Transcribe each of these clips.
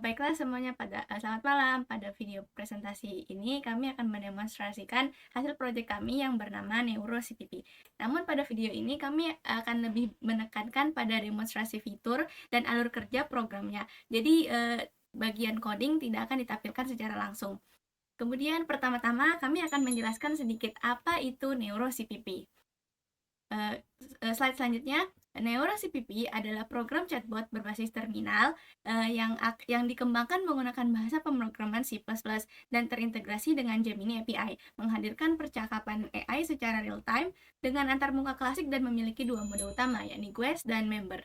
Baiklah semuanya, selamat malam. Pada video presentasi ini kami akan mendemonstrasikan hasil proyek kami yang bernama Neuro CPP. Namun pada video ini kami akan lebih menekankan pada demonstrasi fitur dan alur kerja programnya. Jadi bagian coding tidak akan ditampilkan secara langsung. Kemudian pertama-tama kami akan menjelaskan sedikit apa itu Neuro CPP. Slide selanjutnya, Neuro CPP adalah program chatbot berbasis terminal yang dikembangkan menggunakan bahasa pemrograman C++ dan terintegrasi dengan Gemini API, menghadirkan percakapan AI secara real-time dengan antarmuka klasik dan memiliki dua mode utama, yakni guest dan member.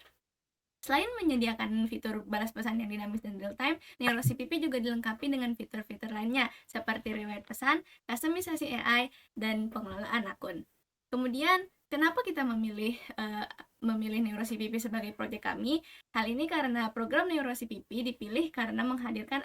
Selain menyediakan fitur balas pesan yang dinamis dan real-time, Neuro CPP juga dilengkapi dengan fitur-fitur lainnya seperti rewrite pesan, kustomisasi AI, dan pengelolaan akun. Kemudian, kenapa kita memilih Neuro CPP sebagai proyek kami? Hal ini karena program Neuro CPP dipilih karena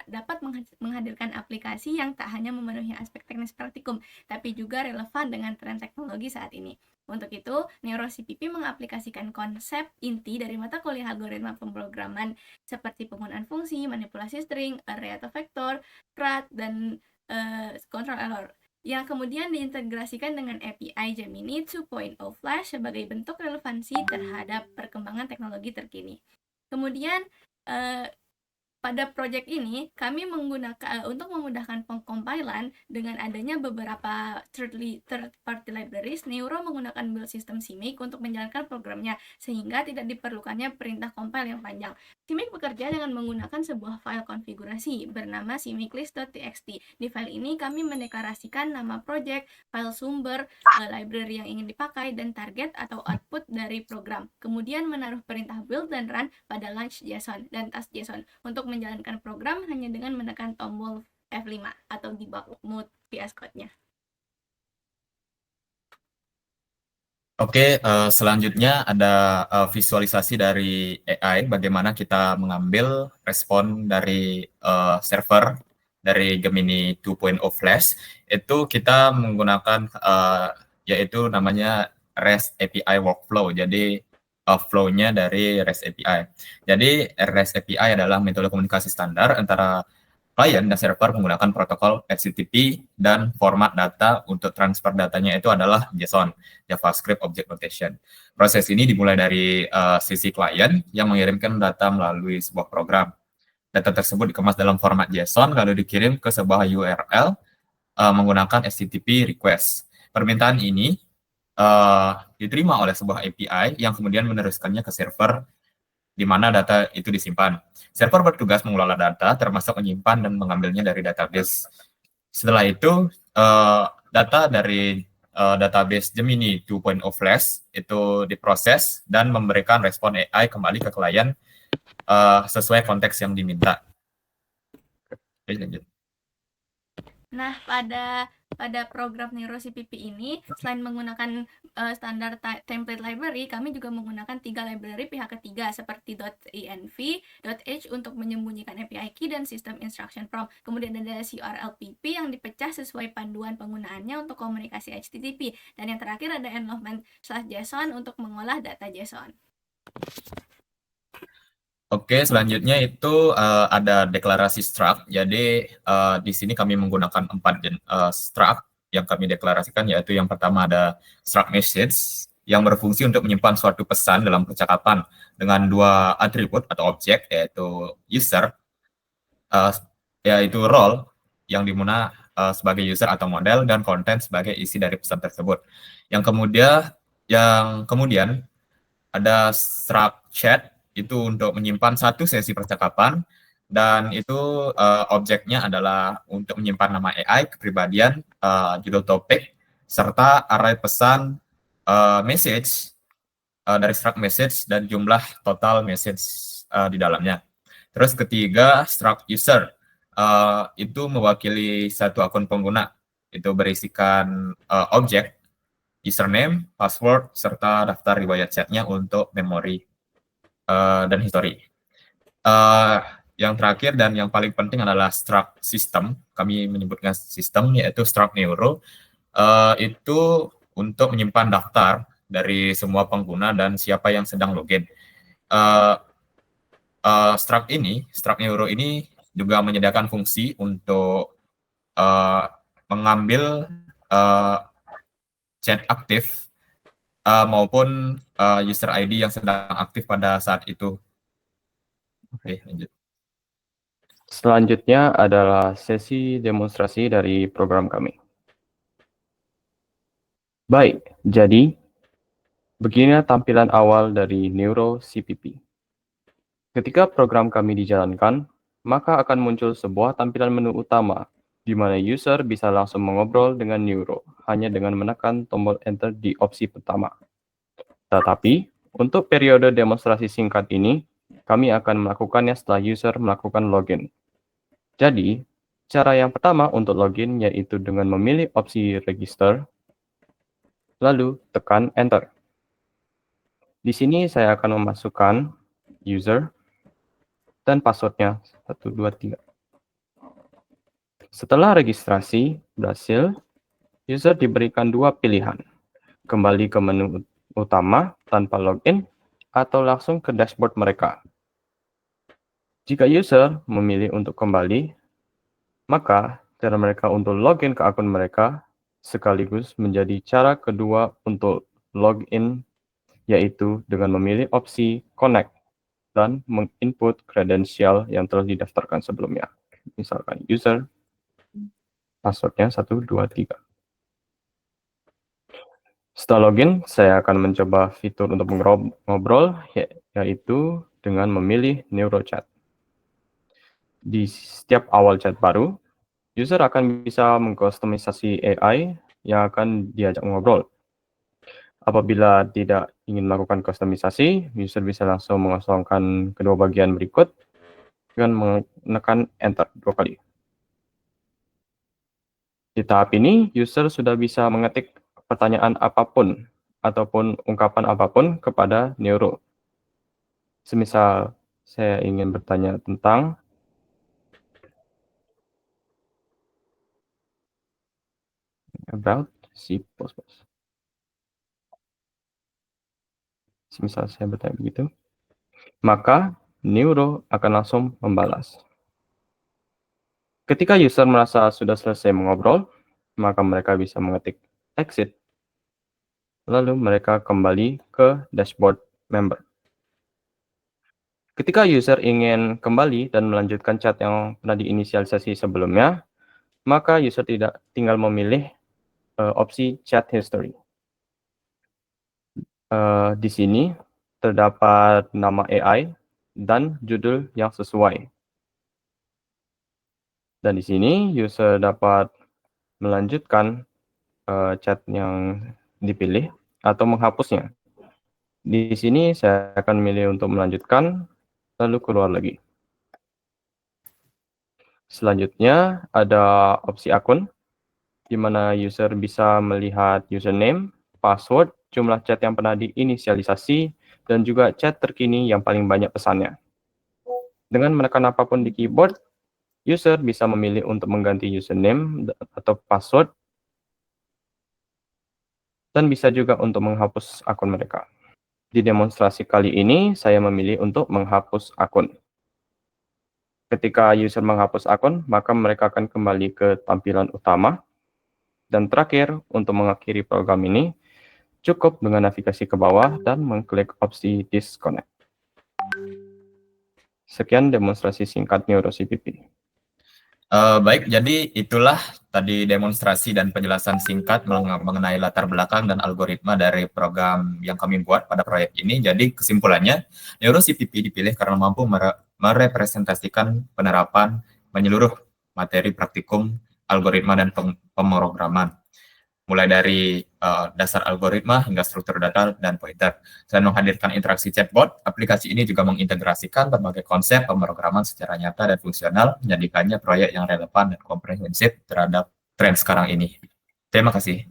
dapat menghadirkan aplikasi yang tak hanya memenuhi aspek teknis praktikum, tapi juga relevan dengan tren teknologi saat ini. Untuk itu, Neuro CPP mengaplikasikan konsep inti dari mata kuliah algoritma pemrograman seperti penggunaan fungsi, manipulasi string, array atau vektor, CRUD, dan control error, yang kemudian diintegrasikan dengan API Gemini 2.0 Flash sebagai bentuk relevansi terhadap perkembangan teknologi terkini. Kemudian, pada proyek ini, kami menggunakan untuk memudahkan pengkompilan dengan adanya beberapa third-party libraries, Neuro menggunakan build system CMake untuk menjalankan programnya, sehingga tidak diperlukannya perintah compile yang panjang. CMake bekerja dengan menggunakan sebuah file konfigurasi bernama cmakelist.txt. Di file ini, kami mendeklarasikan nama project, file sumber, library yang ingin dipakai, dan target atau output dari program. Kemudian menaruh perintah build dan run pada launch.json dan task.json. Untuk menjalankan program hanya dengan menekan tombol F5 atau debug mode VS Code-nya. Oke, selanjutnya ada visualisasi dari AI, bagaimana kita mengambil respon dari server dari Gemini 2.0 Flash. Itu kita menggunakan yaitu namanya REST API workflow. Jadi flow-nya dari REST API. Jadi REST API adalah metode komunikasi standar antara klien dan server menggunakan protokol HTTP dan format data untuk transfer datanya itu adalah JSON, JavaScript Object Notation. Proses ini dimulai dari sisi klien yang mengirimkan data melalui sebuah program. Data tersebut dikemas dalam format JSON lalu dikirim ke sebuah URL menggunakan HTTP request. Permintaan ini diterima oleh sebuah API yang kemudian meneruskannya ke server di mana data itu disimpan. Server bertugas mengelola data, termasuk menyimpan dan mengambilnya dari database. Setelah itu, data dari database Gemini 2.0 Flash itu diproses dan memberikan respon AI kembali ke klien sesuai konteks yang diminta. Oke, lanjut. Nah, pada program Neuro CPP ini, selain menggunakan standar template library, kami juga menggunakan 3 library pihak ketiga seperti .env, .h untuk menyembunyikan API key dan sistem instruction prompt. Kemudian ada CRLPP yang dipecah sesuai panduan penggunaannya untuk komunikasi HTTP. Dan yang terakhir ada envelopment/JSON untuk mengolah data JSON. Oke, selanjutnya itu ada deklarasi struct. Jadi di sini kami menggunakan 4 struct yang kami deklarasikan, yaitu yang pertama ada struct message yang berfungsi untuk menyimpan suatu pesan dalam percakapan dengan 2 atribut atau objek, yaitu user, yaitu role yang dimana sebagai user atau model, dan content sebagai isi dari pesan tersebut. Yang kemudian ada struct chat, itu untuk menyimpan satu sesi percakapan, dan itu objeknya adalah untuk menyimpan nama AI, kepribadian, judul topik, serta array pesan message dari struct message dan jumlah total message di dalamnya. Terus ketiga, struct user, itu mewakili satu akun pengguna, itu berisikan objek, username, password, serta daftar riwayat chatnya untuk memori dan history. Yang terakhir dan yang paling penting adalah struct system. Kami menyebutkan sistem, yaitu struct neuro. Itu untuk menyimpan daftar dari semua pengguna dan siapa yang sedang login. Struct neuro ini juga menyediakan fungsi untuk mengambil chat aktif maupun user ID yang sedang aktif pada saat itu. Oke, lanjut. Selanjutnya adalah sesi demonstrasi dari program kami. Baik, jadi beginilah tampilan awal dari Neuro CPP. Ketika program kami dijalankan, maka akan muncul sebuah tampilan menu utama, di mana user bisa langsung mengobrol dengan Neuro, hanya dengan menekan tombol Enter di opsi pertama. Tetapi, untuk periode demonstrasi singkat ini, kami akan melakukannya setelah user melakukan login. Jadi, cara yang pertama untuk login yaitu dengan memilih opsi Register, lalu tekan Enter. Di sini saya akan memasukkan user dan passwordnya 123. Setelah registrasi berhasil, user diberikan dua pilihan, kembali ke menu utama tanpa login atau langsung ke dashboard mereka. Jika user memilih untuk kembali, maka cara mereka untuk login ke akun mereka sekaligus menjadi cara kedua untuk login, yaitu dengan memilih opsi Connect dan menginput kredensial yang telah didaftarkan sebelumnya. Misalkan user, passwordnya 123. Setelah login, saya akan mencoba fitur untuk mengobrol, yaitu dengan memilih NeuroChat. Di setiap awal chat baru, user akan bisa mengkustomisasi AI yang akan diajak mengobrol. Apabila tidak ingin melakukan kustomisasi, user bisa langsung mengosongkan kedua bagian berikut dengan menekan Enter 2 kali. Di tahap ini, user sudah bisa mengetik pertanyaan apapun ataupun ungkapan apapun kepada Neuro. Semisal saya ingin bertanya tentang about C++. Semisal saya bertanya begitu, maka Neuro akan langsung membalas. Ketika user merasa sudah selesai mengobrol, maka mereka bisa mengetik exit, lalu mereka kembali ke dashboard member. Ketika user ingin kembali dan melanjutkan chat yang pernah diinisialisasi sebelumnya, maka user tinggal memilih opsi chat history. Di sini terdapat nama AI dan judul yang sesuai. Dan di sini user dapat melanjutkan chat yang dipilih atau menghapusnya. Di sini saya akan memilih untuk melanjutkan, lalu keluar lagi. Selanjutnya ada opsi akun, di mana user bisa melihat username, password, jumlah chat yang pernah diinisialisasi, dan juga chat terkini yang paling banyak pesannya. Dengan menekan apapun di keyboard, user bisa memilih untuk mengganti username atau password, dan bisa juga untuk menghapus akun mereka. Di demonstrasi kali ini, saya memilih untuk menghapus akun. Ketika user menghapus akun, maka mereka akan kembali ke tampilan utama. Dan terakhir, untuk mengakhiri program ini, cukup dengan navigasi ke bawah dan mengklik opsi Disconnect. Sekian demonstrasi singkat NeuroCPP. Baik, jadi itulah tadi demonstrasi dan penjelasan singkat mengenai latar belakang dan algoritma dari program yang kami buat pada proyek ini. Jadi kesimpulannya, NeuroCPP dipilih karena mampu merepresentasikan penerapan menyeluruh materi praktikum, algoritma, dan pemrograman. Mulai dari dasar algoritma hingga struktur data dan pointer. Selain menghadirkan interaksi chatbot, aplikasi ini juga mengintegrasikan berbagai konsep pemrograman secara nyata dan fungsional, menjadikannya proyek yang relevan dan komprehensif terhadap tren sekarang ini. Terima kasih.